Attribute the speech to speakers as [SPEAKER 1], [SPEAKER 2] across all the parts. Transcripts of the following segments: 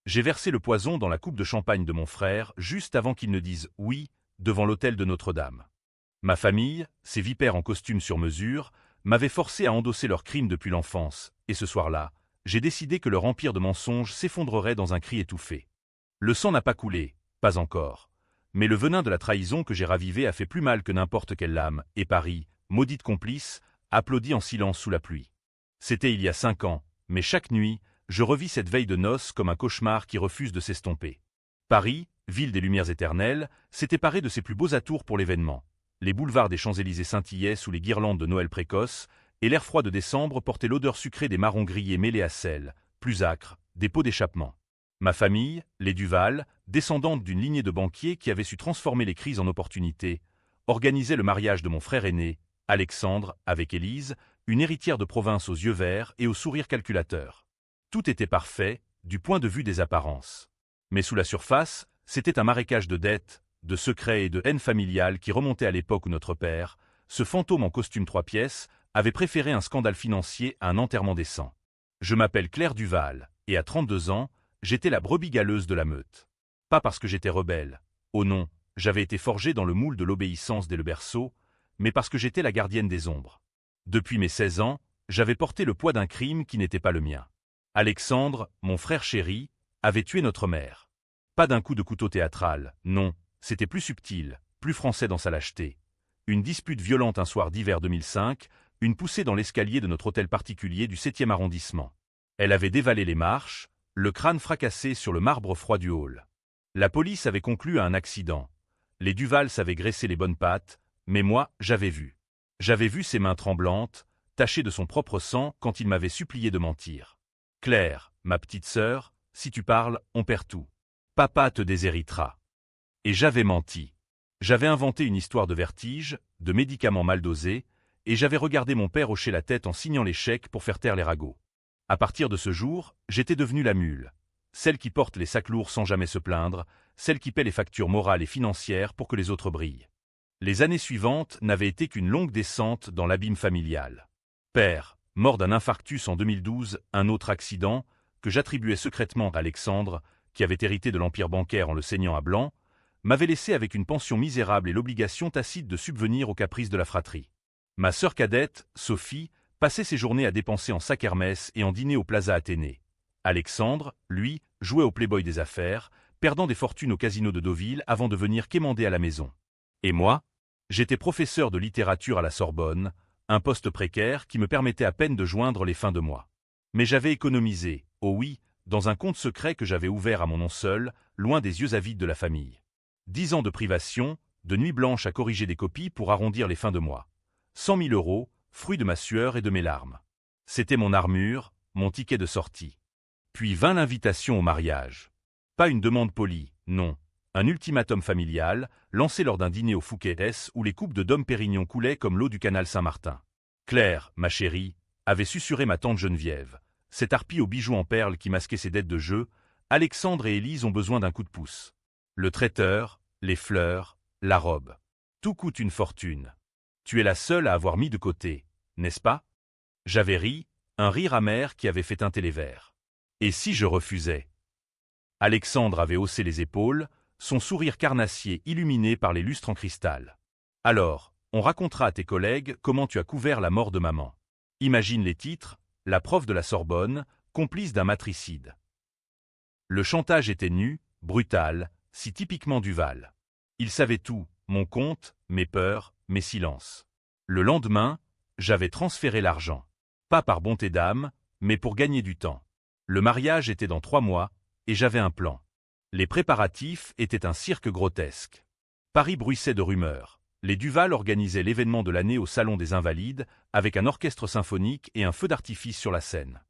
[SPEAKER 1] J'ai versé le poison dans la coupe de champagne de mon frère juste avant qu'il ne dise oui devant l'autel de Notre-Dame. Ma famille, ces vipères en costume sur mesure, m'avaient forcé à endosser leurs crimes depuis l'enfance, et ce soir-là, j'ai décidé que leur empire de mensonges s'effondrerait dans un cri étouffé. Le sang n'a pas coulé, pas encore. Mais le venin de la trahison que j'ai ravivé a fait plus mal que n'importe quelle lame, et Paris, maudite complice, applaudit en silence sous la pluie. C'était il y a 5 ans, mais chaque nuit, je revis cette veille de noces comme un cauchemar qui refuse de s'estomper. Paris, ville des lumières éternelles, s'était paré de ses plus beaux atours pour l'événement. Les boulevards des Champs-Élysées scintillaient sous les guirlandes de Noël précoce, et l'air froid de décembre portait l'odeur sucrée des marrons grillés mêlés à sel, plus âcre, des pots d'échappement. Ma famille, les Duval, descendante d'une lignée de banquiers qui avait su transformer les crises en opportunités, organisait le mariage de mon frère aîné, Alexandre, avec Élise, une héritière de province aux yeux verts et au sourire calculateur. Tout était parfait, du point de vue des apparences. Mais sous la surface, c'était un marécage de dettes, de secrets et de haine familiale qui remontait à l'époque où notre père, ce fantôme en costume 3 pièces, avait préféré un scandale financier à un enterrement décent. Je m'appelle Claire Duval, et à 32 ans, j'étais la brebis galeuse de la meute. Pas parce que j'étais rebelle. Oh non, j'avais été forgée dans le moule de l'obéissance dès le berceau, mais parce que j'étais la gardienne des ombres. Depuis mes 16 ans, j'avais porté le poids d'un crime qui n'était pas le mien. Alexandre, mon frère chéri, avait tué notre mère. Pas d'un coup de couteau théâtral, non, c'était plus subtil, plus français dans sa lâcheté. Une dispute violente un soir d'hiver 2005, une poussée dans l'escalier de notre hôtel particulier du 7e arrondissement. Elle avait dévalé les marches, le crâne fracassé sur le marbre froid du hall. La police avait conclu à un accident. Les Duval savaient graisser les bonnes pattes, mais moi, j'avais vu. J'avais vu ses mains tremblantes, tachées de son propre sang quand il m'avait supplié de mentir. Claire, ma petite sœur, si tu parles, on perd tout. Papa te déshéritera. Et j'avais menti. J'avais inventé une histoire de vertige, de médicaments mal dosés, et j'avais regardé mon père hocher la tête en signant les chèques pour faire taire les ragots. À partir de ce jour, j'étais devenue la mule. Celle qui porte les sacs lourds sans jamais se plaindre, celle qui paie les factures morales et financières pour que les autres brillent. Les années suivantes n'avaient été qu'une longue descente dans l'abîme familial. Père, mort d'un infarctus en 2012, un autre accident, que j'attribuais secrètement à Alexandre, qui avait hérité de l'empire bancaire en le saignant à blanc, m'avait laissé avec une pension misérable et l'obligation tacite de subvenir aux caprices de la fratrie. Ma sœur cadette, Sophie, passait ses journées à dépenser en sac Hermès et en dîner au Plaza Athénée. Alexandre, lui, jouait au Playboy des affaires, perdant des fortunes au casino de Deauville avant de venir quémander à la maison. Et moi, j'étais professeur de littérature à la Sorbonne, un poste précaire qui me permettait à peine de joindre les fins de mois. Mais j'avais économisé, oh oui, dans un compte secret que j'avais ouvert à mon nom seul, loin des yeux avides de la famille. 10 ans de privation, de nuits blanches à corriger des copies pour arrondir les fins de mois. 100 000 €, fruit de ma sueur et de mes larmes. C'était mon armure, mon ticket de sortie. Puis vint l'invitation au mariage. Pas une demande polie, non. Un ultimatum familial, lancé lors d'un dîner au Fouquet's où les coupes de Dom Pérignon coulaient comme l'eau du canal Saint-Martin. Claire, ma chérie, avait susurré ma tante Geneviève. Cette harpie aux bijoux en perles qui masquait ses dettes de jeu, Alexandre et Élise ont besoin d'un coup de pouce. Le traiteur, les fleurs, la robe. Tout coûte une fortune. Tu es la seule à avoir mis de côté, n'est-ce pas? J'avais ri, un rire amer qui avait fait teinter les verres. Et si je refusais? Alexandre avait haussé les épaules, son sourire carnassier illuminé par les lustres en cristal. Alors, on racontera à tes collègues comment tu as couvert la mort de maman. Imagine les titres, la prof de la Sorbonne, complice d'un matricide. Le chantage était nu, brutal, si typiquement Duval. Il savait tout, mon compte, mes peurs, mes silences. Le lendemain, j'avais transféré l'argent. Pas par bonté d'âme, mais pour gagner du temps. Le mariage était dans 3 mois, et j'avais un plan. Les préparatifs étaient un cirque grotesque. Paris bruissait de rumeurs. Les Duval organisaient l'événement de l'année au Salon des Invalides, avec un orchestre symphonique et un feu d'artifice sur la scène.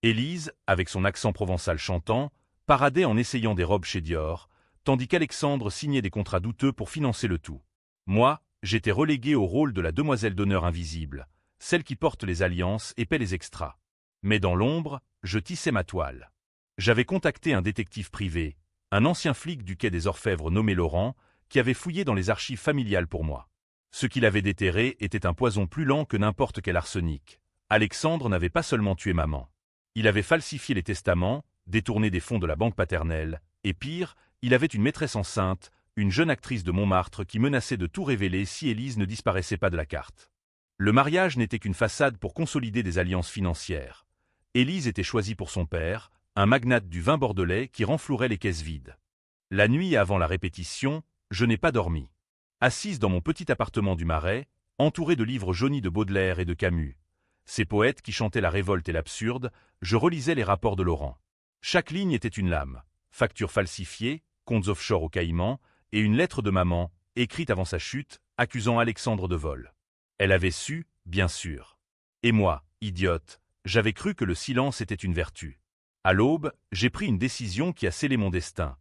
[SPEAKER 1] Élise, avec son accent provençal chantant, paradait en essayant des robes chez Dior, tandis qu'Alexandre signait des contrats douteux pour financer le tout. Moi, j'étais relégué au rôle de la demoiselle d'honneur invisible, celle qui porte les alliances et paie les extras. Mais dans l'ombre, je tissais ma toile. J'avais contacté un détective privé, un ancien flic du quai des Orfèvres nommé Laurent, qui avait fouillé dans les archives familiales pour moi. Ce qu'il avait déterré était un poison plus lent que n'importe quel arsenic. Alexandre n'avait pas seulement tué maman. Il avait falsifié les testaments, détourné des fonds de la banque paternelle, et pire, il avait une maîtresse enceinte, une jeune actrice de Montmartre qui menaçait de tout révéler si Élise ne disparaissait pas de la carte. Le mariage n'était qu'une façade pour consolider des alliances financières. Élise était choisie pour son père, un magnate du vin bordelais qui renflouerait les caisses vides. La nuit avant la répétition, je n'ai pas dormi. Assise dans mon petit appartement du Marais, entourée de livres jaunis de Baudelaire et de Camus, ces poètes qui chantaient la révolte et l'absurde, je relisais les rapports de Laurent. Chaque ligne était une lame, factures falsifiées, comptes offshore au Caïmans, et une lettre de maman, écrite avant sa chute, accusant Alexandre de vol. Elle avait su, bien sûr. Et moi, idiote, j'avais cru que le silence était une vertu. À l'aube, j'ai pris une décision qui a scellé mon destin.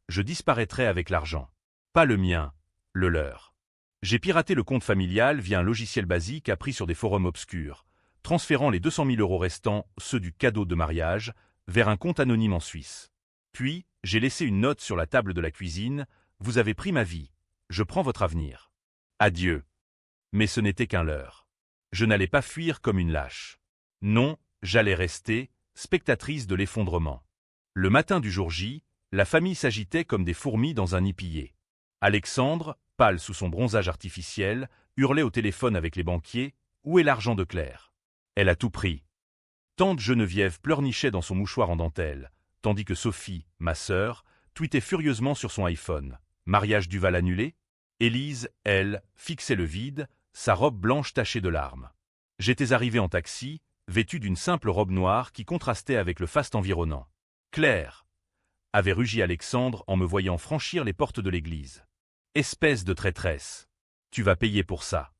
[SPEAKER 1] Je disparaîtrais avec l'argent. Pas le mien, le leur. J'ai piraté le compte familial via un logiciel basique appris sur des forums obscurs, transférant les 200 000 € restants, ceux du cadeau de mariage, vers un compte anonyme en Suisse. Puis, j'ai laissé une note sur la table de la cuisine. Vous avez pris ma vie. Je prends votre avenir. Adieu. Mais ce n'était qu'un leurre. Je n'allais pas fuir comme une lâche. Non, j'allais rester, spectatrice de l'effondrement. Le matin du jour J, la famille s'agitait comme des fourmis dans un nid pillé. Alexandre, pâle sous son bronzage artificiel, hurlait au téléphone avec les banquiers « Où est l'argent de Claire ?» Elle a tout pris. Tante Geneviève pleurnichait dans son mouchoir en dentelle, tandis que Sophie, ma sœur, tweetait furieusement sur son iPhone. Mariage Duval annulé? Élise, elle, fixait le vide, sa robe blanche tachée de larmes. J'étais arrivé en taxi, vêtu d'une simple robe noire qui contrastait avec le faste environnant. Claire, avait rugi Alexandre en me voyant franchir les portes de l'église. Espèce de traîtresse. Tu vas payer pour ça.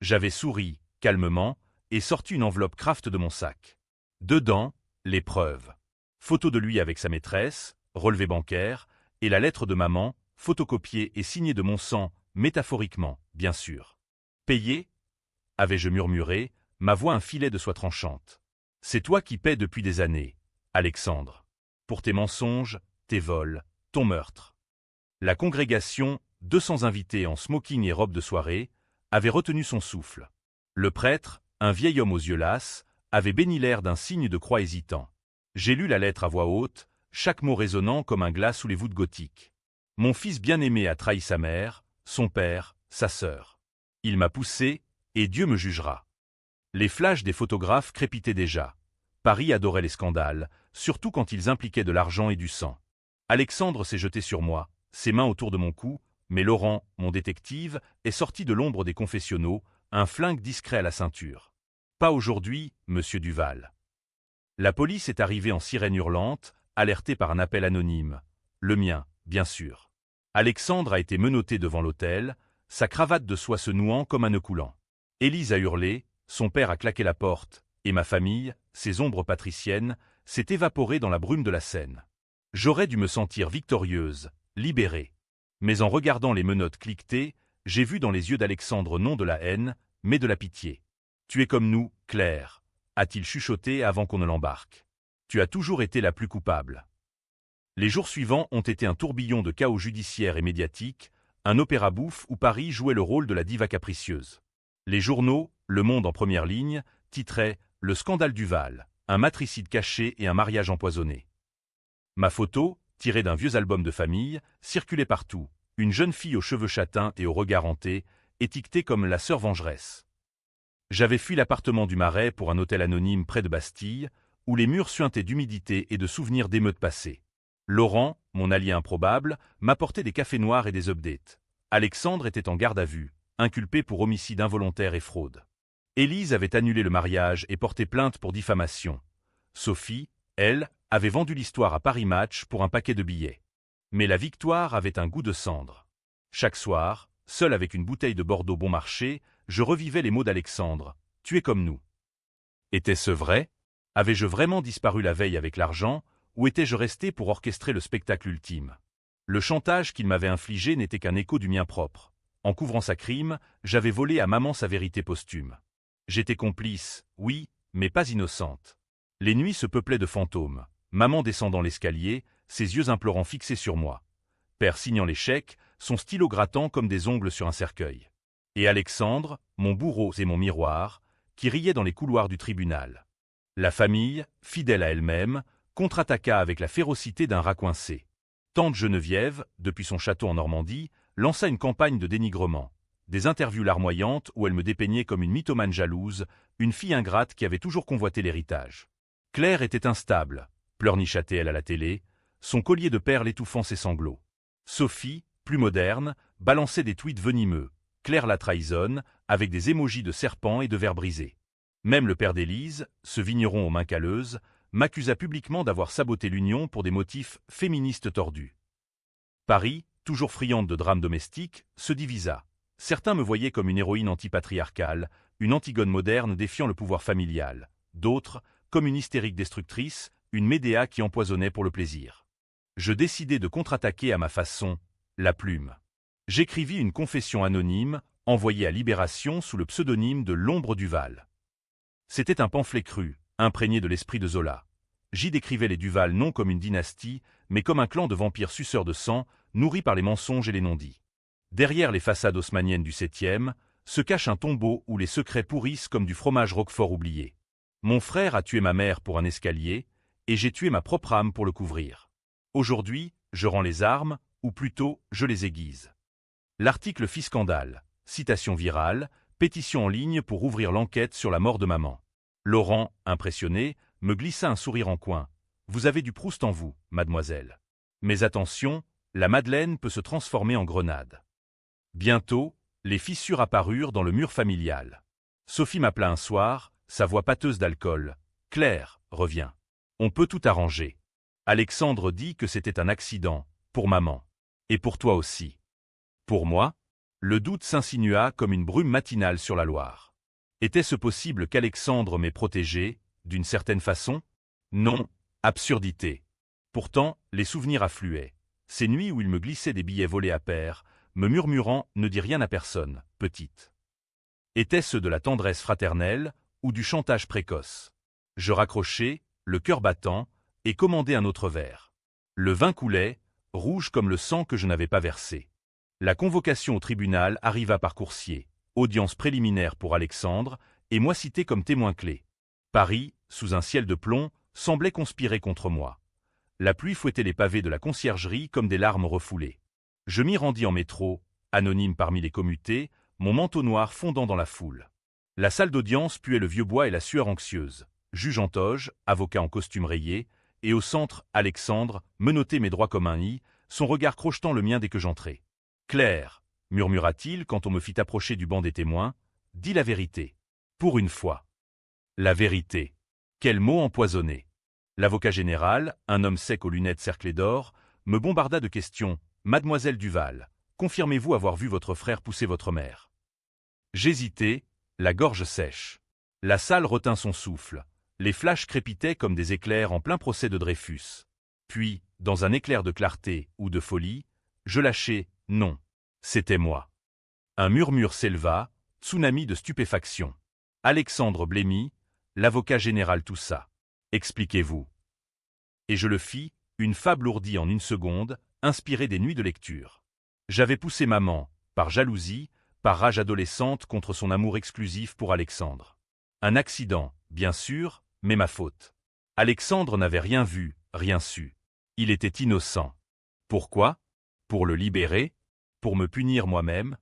[SPEAKER 1] J'avais souri, calmement, et sorti une enveloppe Kraft de mon sac. Dedans, les preuves. Photo de lui avec sa maîtresse, relevé bancaire, et la lettre de maman, photocopiée et signée de mon sang, métaphoriquement, bien sûr. Payé? Avais-je murmuré, ma voix un filet de soie tranchante. C'est toi qui paies depuis des années, Alexandre. Pour tes mensonges, tes vols, ton meurtre. La congrégation, 200 invités en smoking et robe de soirée, avait retenu son souffle. Le prêtre, un vieil homme aux yeux lasses, avait béni l'air d'un signe de croix hésitant. J'ai lu la lettre à voix haute, chaque mot résonnant comme un glas sous les voûtes gothiques. Mon fils bien-aimé a trahi sa mère, son père, sa sœur. Il m'a poussé, et Dieu me jugera. Les flashs des photographes crépitaient déjà. Paris adorait les scandales, surtout quand ils impliquaient de l'argent et du sang. Alexandre s'est jeté sur moi, ses mains autour de mon cou, mais Laurent, mon détective, est sorti de l'ombre des confessionnaux, un flingue discret à la ceinture. Pas aujourd'hui, monsieur Duval. La police est arrivée en sirène hurlante, alertée par un appel anonyme. Le mien, bien sûr. Alexandre a été menotté devant l'hôtel, sa cravate de soie se nouant comme un nœud coulant. Élise a hurlé, son père a claqué la porte, et ma famille, ses ombres patriciennes, s'est évaporée dans la brume de la Seine. J'aurais dû me sentir victorieuse, libérée. Mais en regardant les menottes cliqueter, j'ai vu dans les yeux d'Alexandre non de la haine, mais de la pitié. « Tu es comme nous, Claire », a-t-il chuchoté avant qu'on ne l'embarque. « Tu as toujours été la plus coupable. » Les jours suivants ont été un tourbillon de chaos judiciaire et médiatique, un opéra bouffe où Paris jouait le rôle de la diva capricieuse. Les journaux, Le Monde en première ligne, titraient « Le scandale Duval, un matricide caché et un mariage empoisonné ». Ma photo, tirée d'un vieux album de famille, circulait partout, une jeune fille aux cheveux châtains et au regard hanté, étiquetée comme la sœur vengeresse. J'avais fui l'appartement du Marais pour un hôtel anonyme près de Bastille, où les murs suintaient d'humidité et de souvenirs d'émeutes passées. Laurent, mon allié improbable, m'apportait des cafés noirs et des updates. Alexandre était en garde à vue, inculpé pour homicide involontaire et fraude. Élise avait annulé le mariage et porté plainte pour diffamation. Sophie, elle, avait vendu l'histoire à Paris Match pour un paquet de billets. Mais la victoire avait un goût de cendre. Chaque soir, seul avec une bouteille de Bordeaux bon marché, je revivais les mots d'Alexandre. « Tu es comme nous ». Était-ce vrai? Avais-je vraiment disparu la veille avec l'argent, ou étais-je resté pour orchestrer le spectacle ultime? Le chantage qu'il m'avait infligé n'était qu'un écho du mien propre. En couvrant sa crime, j'avais volé à maman sa vérité posthume. J'étais complice, oui, mais pas innocente. Les nuits se peuplaient de fantômes. Maman descendant l'escalier, ses yeux implorants fixés sur moi. Père signant les chèques, son stylo grattant comme des ongles sur un cercueil. Et Alexandre, mon bourreau et mon miroir, qui riait dans les couloirs du tribunal. La famille, fidèle à elle-même, contre-attaqua avec la férocité d'un rat coincé. Tante Geneviève, depuis son château en Normandie, lança une campagne de dénigrement. Des interviews larmoyantes où elle me dépeignait comme une mythomane jalouse, une fille ingrate qui avait toujours convoité l'héritage. Claire était instable, pleurnichait-elle à la télé, son collier de perles étouffant ses sanglots. Sophie, plus moderne, balançait des tweets venimeux. Claire la trahisonne, avec des émojis de serpents et de verres brisés. Même le père d'Élise, ce vigneron aux mains calleuses, m'accusa publiquement d'avoir saboté l'union pour des motifs féministes tordus. Paris, toujours friande de drames domestiques, se divisa. Certains me voyaient comme une héroïne antipatriarcale, une Antigone moderne défiant le pouvoir familial. D'autres, comme une hystérique destructrice, une Médéa qui empoisonnait pour le plaisir. Je décidai de contre-attaquer à ma façon, la plume. J'écrivis une confession anonyme, envoyée à Libération sous le pseudonyme de L'Ombre Duval. C'était un pamphlet cru, imprégné de l'esprit de Zola. J'y décrivais les Duval non comme une dynastie, mais comme un clan de vampires suceurs de sang, nourris par les mensonges et les non-dits. Derrière les façades haussmanniennes du 7e, se cache un tombeau où les secrets pourrissent comme du fromage roquefort oublié. Mon frère a tué ma mère pour un escalier, et j'ai tué ma propre âme pour le couvrir. Aujourd'hui, je rends les armes, ou plutôt, je les aiguise. L'article fit scandale, citation virale, pétition en ligne pour ouvrir l'enquête sur la mort de maman. Laurent, impressionné, me glissa un sourire en coin. « Vous avez du Proust en vous, mademoiselle. Mais attention, la Madeleine peut se transformer en grenade. » Bientôt, les fissures apparurent dans le mur familial. Sophie m'appela un soir, sa voix pâteuse d'alcool. « Claire, reviens. On peut tout arranger. » Alexandre dit que c'était un accident, pour maman. Et pour toi aussi. Pour moi? Le doute s'insinua comme une brume matinale sur la Loire. Était-ce possible qu'Alexandre m'ait protégé, d'une certaine façon? Non, absurdité. Pourtant, les souvenirs affluaient. Ces nuits où il me glissait des billets volés à pair, me murmurant « Ne dis rien à personne, petite ». Était-ce de la tendresse fraternelle ou du chantage précoce? Je raccrochai, le cœur battant, et commandai un autre verre. Le vin coulait, rouge comme le sang que je n'avais pas versé. La convocation au tribunal arriva par coursier, audience préliminaire pour Alexandre, et moi cité comme témoin clé. Paris, sous un ciel de plomb, semblait conspirer contre moi. La pluie fouettait les pavés de la conciergerie comme des larmes refoulées. Je m'y rendis en métro, anonyme parmi les commutés, mon manteau noir fondant dans la foule. La salle d'audience puait le vieux bois et la sueur anxieuse. Juge en toge, avocat en costume rayé, et au centre, Alexandre, menotté mais droit comme un i, son regard crochetant le mien dès que j'entrai. « Claire, murmura-t-il quand on me fit approcher du banc des témoins, dis la vérité. Pour une fois. » La vérité. Quel mot empoisonné. L'avocat général, un homme sec aux lunettes cerclées d'or, me bombarda de questions. « Mademoiselle Duval, confirmez-vous avoir vu votre frère pousser votre mère ?» J'hésitai, la gorge sèche. La salle retint son souffle. Les flashs crépitaient comme des éclairs en plein procès de Dreyfus. Puis, dans un éclair de clarté ou de folie, je lâchai « Non, c'était moi ». Un murmure s'éleva, tsunami de stupéfaction. Alexandre blêmit, l'avocat général toussa. « Expliquez-vous. » Et je le fis, une fable ourdie en une seconde, inspirée des nuits de lecture. J'avais poussé maman, par jalousie, par rage adolescente contre son amour exclusif pour Alexandre. Un accident, bien sûr, mais ma faute. Alexandre n'avait rien vu, rien su. Il était innocent. Pourquoi? Pour le libérer? Pour me punir moi-même?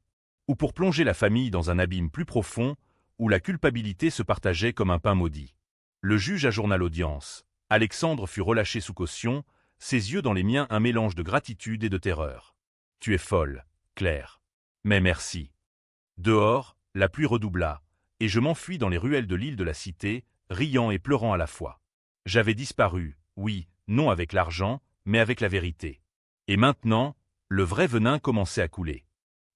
[SPEAKER 1] Ou pour plonger la famille dans un abîme plus profond, où la culpabilité se partageait comme un pain maudit? Le juge ajourna l'audience. Alexandre fut relâché sous caution, ses yeux dans les miens un mélange de gratitude et de terreur. « Tu es folle, Claire. Mais merci. » Dehors, la pluie redoubla, et je m'enfuis dans les ruelles de l'île de la Cité, riant et pleurant à la fois. J'avais disparu, oui, non avec l'argent, mais avec la vérité. Et maintenant, le vrai venin commençait à couler.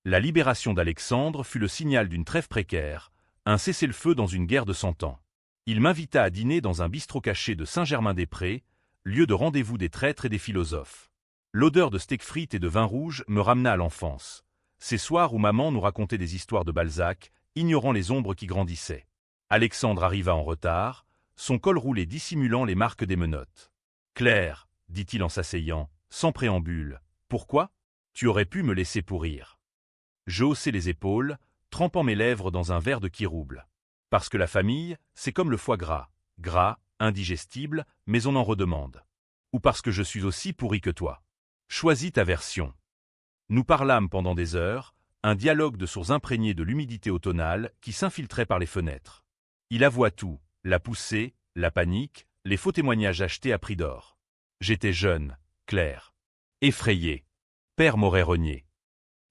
[SPEAKER 1] La libération d'Alexandre fut le signal d'une trêve précaire, un cessez-le-feu dans une guerre de 100 ans. Il m'invita à dîner dans un bistrot caché de Saint-Germain-des-Prés, lieu de rendez-vous des traîtres et des philosophes. L'odeur de steak frites et de vin rouge me ramena à l'enfance. Ces soirs où maman nous racontait des histoires de Balzac, ignorant les ombres qui grandissaient. Alexandre arriva en retard, son col roulé dissimulant les marques des menottes. « Claire, dit-il en s'asseyant, sans préambule, pourquoi? Tu aurais pu me laisser pourrir. » Je haussai les épaules, trempant mes lèvres dans un verre de quirouble. Parce que la famille, c'est comme le foie gras, indigestible, mais on en redemande. Ou parce que je suis aussi pourri que toi? Choisis ta version. Nous parlâmes pendant des heures, un dialogue de sourds imprégné de l'humidité automnale qui s'infiltrait par les fenêtres. Il avoua tout, la poussée, la panique, les faux témoignages achetés à prix d'or. J'étais jeune, Claire. Effrayé. Père m'aurait renié.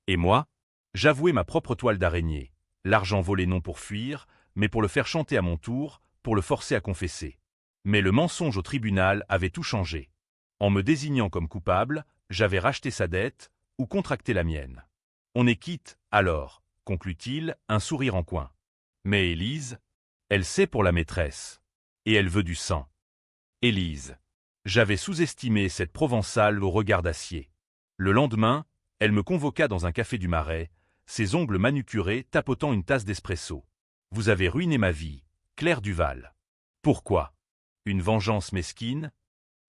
[SPEAKER 1] Et moi? J'avouais ma propre toile d'araignée. L'argent volé non pour fuir, mais pour le faire chanter à mon tour, pour le forcer à confesser. Mais le mensonge au tribunal avait tout changé. En me désignant comme coupable, j'avais racheté sa dette, ou contracté la mienne. On est quitte, alors, conclut-il, un sourire en coin. Mais Élise, elle sait pour la maîtresse. Et elle veut du sang. Élise. J'avais sous-estimé cette Provençale au regard d'acier. Le lendemain, elle me convoqua dans un café du Marais, ses ongles manucurés tapotant une tasse d'espresso. Vous avez ruiné ma vie, Claire Duval. Pourquoi? Une vengeance mesquine?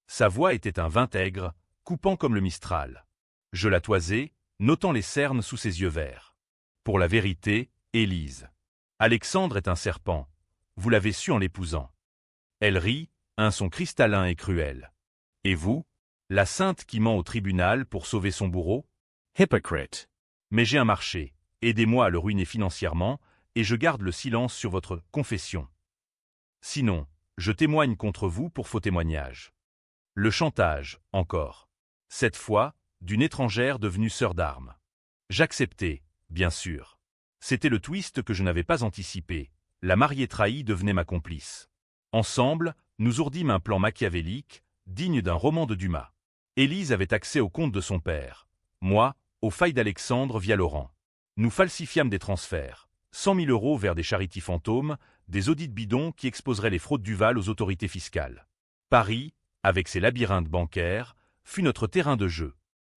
[SPEAKER 1] Sa voix était un vintègre, coupant comme le Mistral. Je la toisai, notant les cernes sous ses yeux verts. Pour la vérité, Élise. Alexandre est un serpent. Vous l'avez su en l'épousant. Elle rit, un son cristallin et cruel. Et vous? La sainte qui ment au tribunal pour sauver son bourreau? Hypocrite. Mais j'ai un marché. Aidez-moi à le ruiner financièrement, et je garde le silence sur votre confession. Sinon, je témoigne contre vous pour faux témoignage. Le chantage, encore. Cette fois, d'une étrangère devenue sœur d'armes. J'acceptais, bien sûr. C'était le twist que je n'avais pas anticipé. La mariée trahie devenait ma complice. Ensemble, nous ourdîmes un plan machiavélique, digne d'un roman de Dumas. Élise avait accès au compte de son père. Moi, aux failles d'Alexandre via Laurent. Nous falsifiâmes des transferts. 100 000 € vers des charities fantômes, des audits bidons qui exposeraient les fraudes Duval aux autorités fiscales. Paris, avec ses labyrinthes bancaires, fut notre terrain de jeu.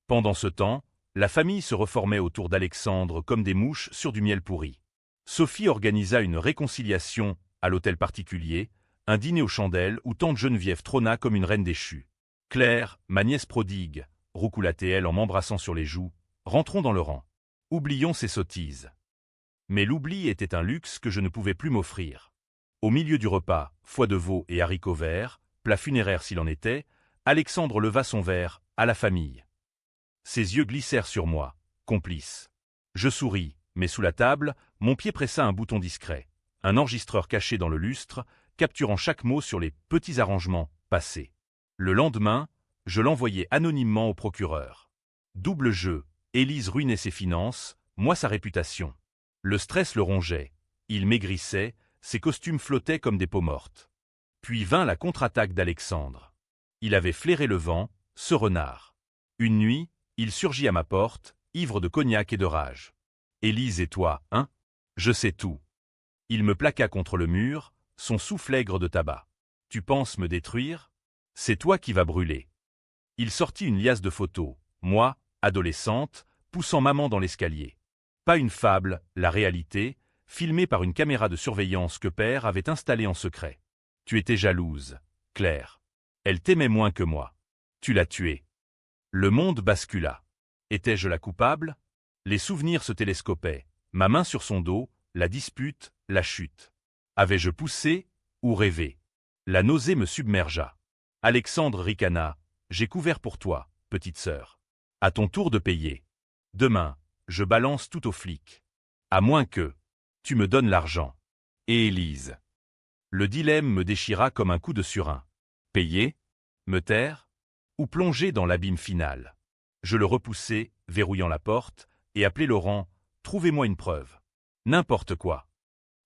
[SPEAKER 1] Pendant ce temps, la famille se reformait autour d'Alexandre comme des mouches sur du miel pourri. Sophie organisa une réconciliation à l'hôtel particulier, un dîner aux chandelles où tante Geneviève trôna comme une reine déchue. Claire, ma nièce prodigue, roucoulatait-elle en m'embrassant sur les joues, rentrons dans le rang. Oublions ces sottises. Mais l'oubli était un luxe que je ne pouvais plus m'offrir. Au milieu du repas, foie de veau et haricots verts, plat funéraire s'il en était, Alexandre leva son verre, à la famille. Ses yeux glissèrent sur moi, complice. Je souris, mais sous la table, mon pied pressa un bouton discret, un enregistreur caché dans le lustre, capturant chaque mot sur les petits arrangements passés. Le lendemain, je l'envoyai anonymement au procureur. Double jeu, Élise ruinait ses finances, moi sa réputation. Le stress le rongeait, il maigrissait, ses costumes flottaient comme des peaux mortes. Puis vint la contre-attaque d'Alexandre. Il avait flairé le vent, ce renard. Une nuit, il surgit à ma porte, ivre de cognac et de rage. « Élise et toi, hein? Je sais tout. » Il me plaqua contre le mur, son souffle aigre de tabac. « Tu penses me détruire? C'est toi qui vas brûler. » Il sortit une liasse de photos, moi, adolescente, poussant maman dans l'escalier. Pas une fable, la réalité, filmée par une caméra de surveillance que père avait installée en secret. Tu étais jalouse, Claire. Elle t'aimait moins que moi. Tu l'as tuée. Le monde bascula. Étais-je la coupable? Les souvenirs se télescopaient, ma main sur son dos, la dispute, la chute. Avais-je poussé ou rêvé? La nausée me submergea. Alexandre ricana. J'ai couvert pour toi, petite sœur. À ton tour de payer. Demain, je balance tout aux flics. À moins que tu me donnes l'argent. Et Élise. Le dilemme me déchira comme un coup de surin. Payer? Me taire? Ou plonger dans l'abîme final? Je le repoussai, verrouillant la porte, et appelai Laurent. Trouvez-moi une preuve. N'importe quoi.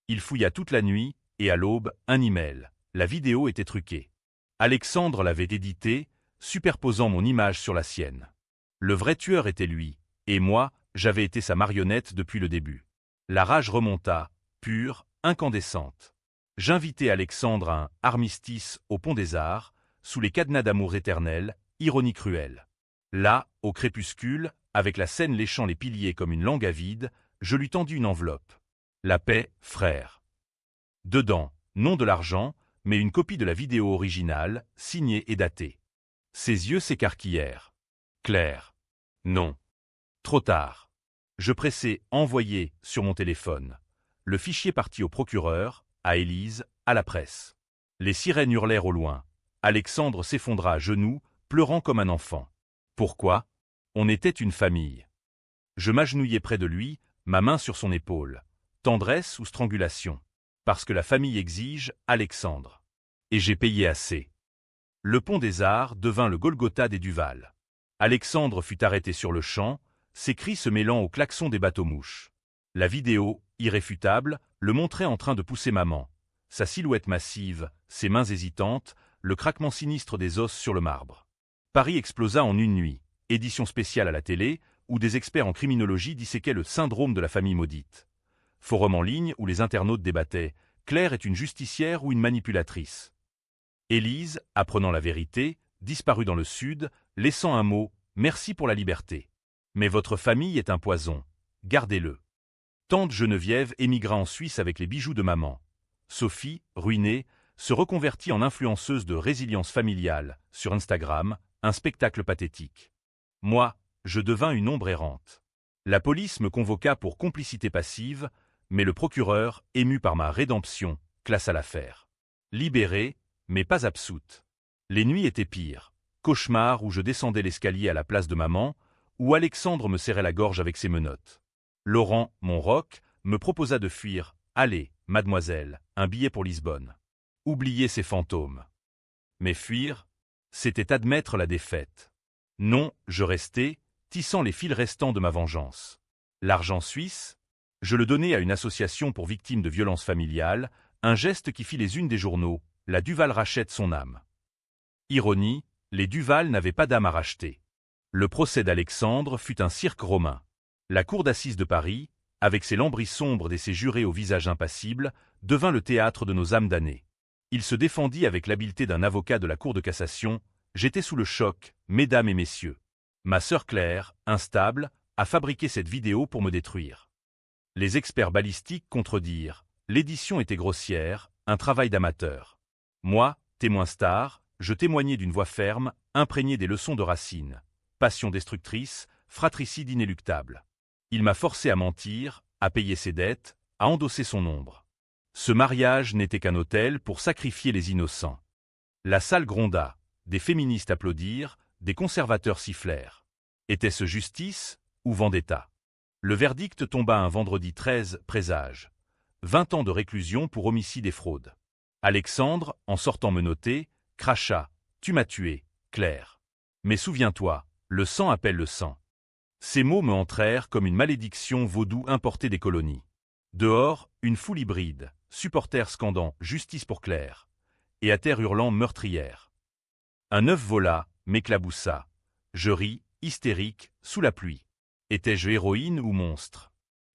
[SPEAKER 1] Il fouilla toute la nuit, et à l'aube, un email. La vidéo était truquée. Alexandre l'avait éditée, superposant mon image sur la sienne. Le vrai tueur était lui, et moi, j'avais été sa marionnette depuis le début. La rage remonta, pure, incandescente. J'invitai Alexandre à un armistice au Pont des Arts, sous les cadenas d'amour éternel, ironie cruelle. Là, au crépuscule, avec la Seine léchant les piliers comme une langue avide, je lui tendis une enveloppe. La paix, frère. Dedans, non de l'argent, mais une copie de la vidéo originale, signée et datée. Ses yeux s'écarquillèrent. Claire. Non. Trop tard. Je pressai « Envoyer » sur mon téléphone. Le fichier partit au procureur, à Élise, à la presse. Les sirènes hurlèrent au loin. Alexandre s'effondra à genoux, pleurant comme un enfant. Pourquoi? On était une famille. Je m'agenouillai près de lui, ma main sur son épaule. Tendresse ou strangulation? Parce que la famille exige, Alexandre. Et j'ai payé assez. Le pont des Arts devint le Golgotha des Duval. Alexandre fut arrêté sur le champ, ses cris se mêlant au klaxon des bateaux-mouches. La vidéo, irréfutable, le montrait en train de pousser maman. Sa silhouette massive, ses mains hésitantes, le craquement sinistre des os sur le marbre. Paris explosa en une nuit. Édition spéciale à la télé, où des experts en criminologie disséquaient le syndrome de la famille maudite. Forum en ligne où les internautes débattaient « Claire est une justicière ou une manipulatrice ?» Élise, apprenant la vérité, disparut dans le sud, laissant un mot « Merci pour la liberté. Mais votre famille est un poison. Gardez-le. » Tante Geneviève émigra en Suisse avec les bijoux de maman. Sophie, ruinée, se reconvertit en influenceuse de résilience familiale, sur Instagram, un spectacle pathétique. Moi, je devins une ombre errante. La police me convoqua pour complicité passive, mais le procureur, ému par ma rédemption, classa l'affaire. Libéré, mais pas absoute. Les nuits étaient pires. Cauchemar où je descendais l'escalier à la place de maman, où Alexandre me serrait la gorge avec ses menottes. Laurent, mon roc, me proposa de fuir. Allez, mademoiselle, un billet pour Lisbonne. Oublier ces fantômes. Mais fuir, c'était admettre la défaite. Non, je restais, tissant les fils restants de ma vengeance. L'argent suisse, je le donnais à une association pour victimes de violences familiales, un geste qui fit les unes des journaux, la Duval rachète son âme. Ironie, les Duval n'avaient pas d'âme à racheter. Le procès d'Alexandre fut un cirque romain. La cour d'assises de Paris, avec ses lambris sombres et ses jurés au visage impassible, devint le théâtre de nos âmes damnées. Il se défendit avec l'habileté d'un avocat de la cour de cassation. J'étais sous le choc, mesdames et messieurs. Ma sœur Claire, instable, a fabriqué cette vidéo pour me détruire. Les experts balistiques contredirent. L'édition était grossière, un travail d'amateur. Moi, témoin star, je témoignais d'une voix ferme, imprégnée des leçons de Racine. Passion destructrice, fratricide inéluctable. Il m'a forcé à mentir, à payer ses dettes, à endosser son ombre. Ce mariage n'était qu'un autel pour sacrifier les innocents. La salle gronda, des féministes applaudirent, des conservateurs sifflèrent. Était-ce justice ou vendetta? Le verdict tomba un vendredi 13 présage. 20 ans de réclusion pour homicide et fraude. Alexandre, en sortant menotté, cracha « Tu m'as tué, Claire. Mais souviens-toi, le sang appelle le sang. » Ces mots me entrèrent comme une malédiction vaudou importée des colonies. Dehors, une foule hybride, supporters scandant « Justice pour Claire » et à terre hurlant « Meurtrière ». Un œuf vola, m'éclaboussa. Je ris, hystérique, sous la pluie. Étais-je héroïne ou monstre?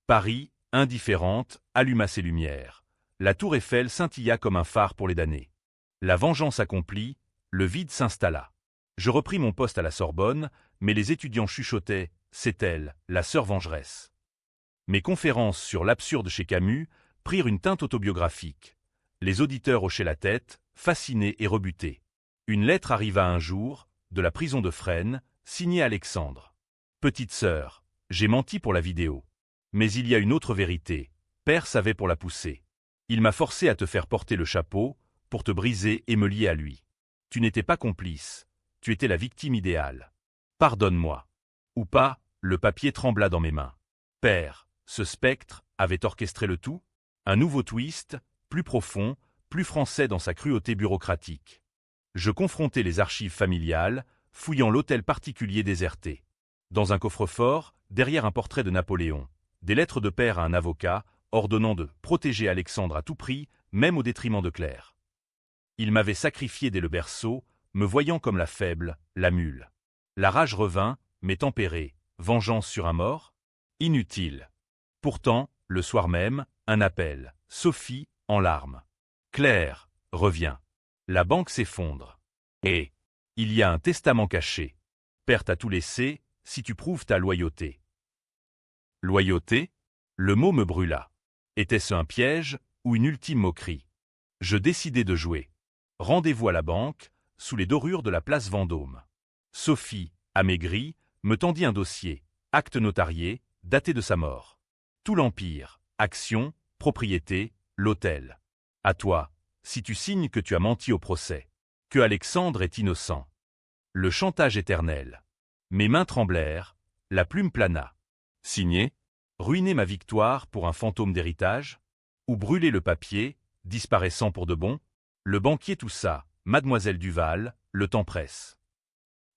[SPEAKER 1] Paris, indifférente, alluma ses lumières. La tour Eiffel scintilla comme un phare pour les damnés. La vengeance accomplie, le vide s'installa. Je repris mon poste à la Sorbonne, mais les étudiants chuchotaient « C'est elle, la sœur vengeresse ». Mes conférences sur l'absurde chez Camus prirent une teinte autobiographique. Les auditeurs hochaient la tête, fascinés et rebutés. Une lettre arriva un jour, de la prison de Fresnes, signée Alexandre. Petite sœur, j'ai menti pour la vidéo. Mais il y a une autre vérité. Père savait pour la pousser. Il m'a forcé à te faire porter le chapeau, pour te briser et me lier à lui. Tu n'étais pas complice. Tu étais la victime idéale. Pardonne-moi. Ou pas, le papier trembla dans mes mains. Père, ce spectre avait orchestré le tout? Un nouveau twist, plus profond, plus français dans sa cruauté bureaucratique. Je confrontai les archives familiales, fouillant l'hôtel particulier déserté. Dans un coffre-fort, derrière un portrait de Napoléon, des lettres de père à un avocat, ordonnant de protéger Alexandre à tout prix, même au détriment de Claire. Il m'avait sacrifié dès le berceau, me voyant comme la faible, la mule. La rage revint, mais tempérée. Vengeance sur un mort? Inutile. Pourtant, le soir même, un appel. Sophie, en larmes. Claire, reviens. La banque s'effondre. Et il y a un testament caché. Perte à tout laisser, si tu prouves ta loyauté. Loyauté? Le mot me brûla. Était-ce un piège ou une ultime moquerie? Je décidai de jouer. Rendez-vous à la banque, sous les dorures de la place Vendôme. Sophie, amaigrie, me tendit un dossier, acte notarié, daté de sa mort. Tout l'empire, actions, propriété, l'hôtel. À toi, si tu signes que tu as menti au procès, que Alexandre est innocent. Le chantage éternel. Mes mains tremblèrent, la plume plana. Signé, ruiner ma victoire pour un fantôme d'héritage? Ou brûler le papier, disparaissant pour de bon? Le banquier toussa, Mademoiselle Duval, le temps presse.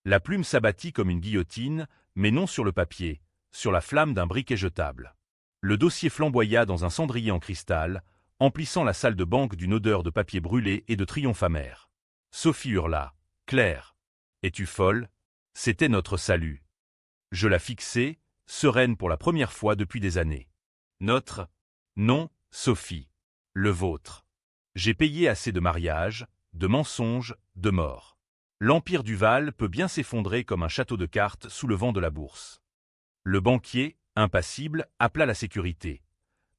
[SPEAKER 1] La plume s'abattit comme une guillotine, mais non sur le papier, sur la flamme d'un briquet jetable. Le dossier flamboya dans un cendrier en cristal, emplissant la salle de banque d'une odeur de papier brûlé et de triomphe amer. Sophie hurla. « Claire, es-tu folle? C'était notre salut. » Je la fixai, sereine pour la première fois depuis des années. Notre? Non, Sophie. Le vôtre. J'ai payé assez de mariages, de mensonges, de morts. L'empire Duval peut bien s'effondrer comme un château de cartes sous le vent de la bourse. Le banquier, impassible, appela la sécurité.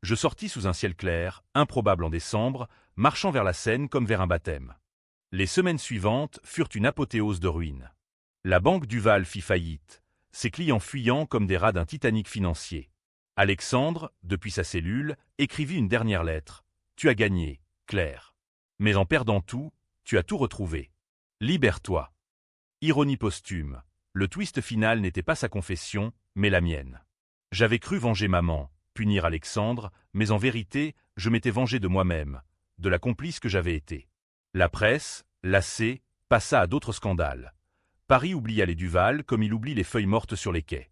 [SPEAKER 1] Je sortis sous un ciel clair, improbable en décembre, marchant vers la Seine comme vers un baptême. Les semaines suivantes furent une apothéose de ruines. La banque Duval fit faillite, ses clients fuyant comme des rats d'un Titanic financier. Alexandre, depuis sa cellule, écrivit une dernière lettre. « Tu as gagné, Claire. Mais en perdant tout, tu as tout retrouvé. Libère-toi. » Ironie posthume. Le twist final n'était pas sa confession, mais la mienne. J'avais cru venger maman, punir Alexandre, mais en vérité, je m'étais vengé de moi-même, de la complice que j'avais été. La presse, lassée, passa à d'autres scandales. Paris oublia les Duval comme il oublie les feuilles mortes sur les quais.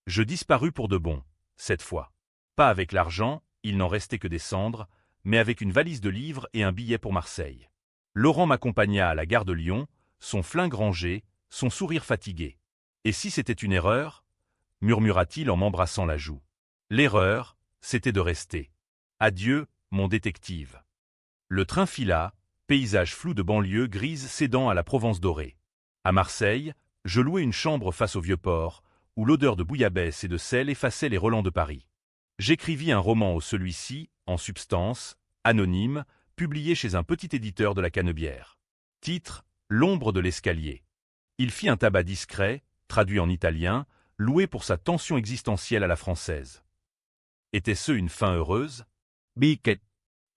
[SPEAKER 1] Je disparus pour de bon, cette fois. Pas avec l'argent, il n'en restait que des cendres, mais avec une valise de livres et un billet pour Marseille. Laurent m'accompagna à la gare de Lyon, son flingue rangé, son sourire fatigué. « Et si c'était une erreur ?» murmura-t-il en m'embrassant la joue. L'erreur, c'était de rester. Adieu, mon détective. Le train fila, paysage flou de banlieue grise cédant à la Provence dorée. À Marseille, je louai une chambre face au Vieux-Port, où l'odeur de bouillabaisse et de sel effaçait les relents de Paris. J'écrivis un roman au celui-ci, en substance, anonyme, publié chez un petit éditeur de la Canebière. Titre, L'ombre de l'escalier. Il fit un tabac discret, traduit en italien, loué pour sa tension existentielle à la française. Était-ce une fin heureuse? Biquet.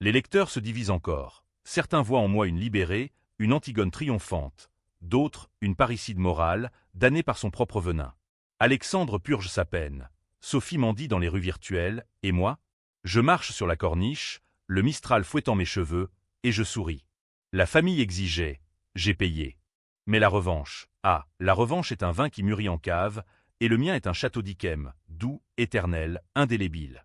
[SPEAKER 1] Les lecteurs se divisent encore. Certains voient en moi une libérée, une Antigone triomphante. D'autres, une parricide morale, damnée par son propre venin. Alexandre purge sa peine. Sophie mendie dans les rues virtuelles, et moi? Je marche sur la corniche, le Mistral fouettant mes cheveux, et je souris. La famille exigeait, j'ai payé. Mais la revanche, la revanche est un vin qui mûrit en cave, et le mien est un château d'Yquem, doux, éternel, indélébile.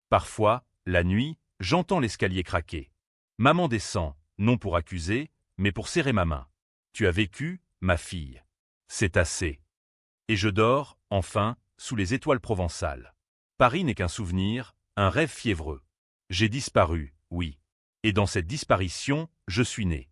[SPEAKER 1] Parfois, la nuit, j'entends l'escalier craquer. Maman descend, non pour accuser, mais pour serrer ma main. Tu as vécu, ma fille. C'est assez. Et je dors, enfin, sous les étoiles provençales. Paris n'est qu'un souvenir, un rêve fiévreux. J'ai disparu, oui. Et dans cette disparition, je suis né.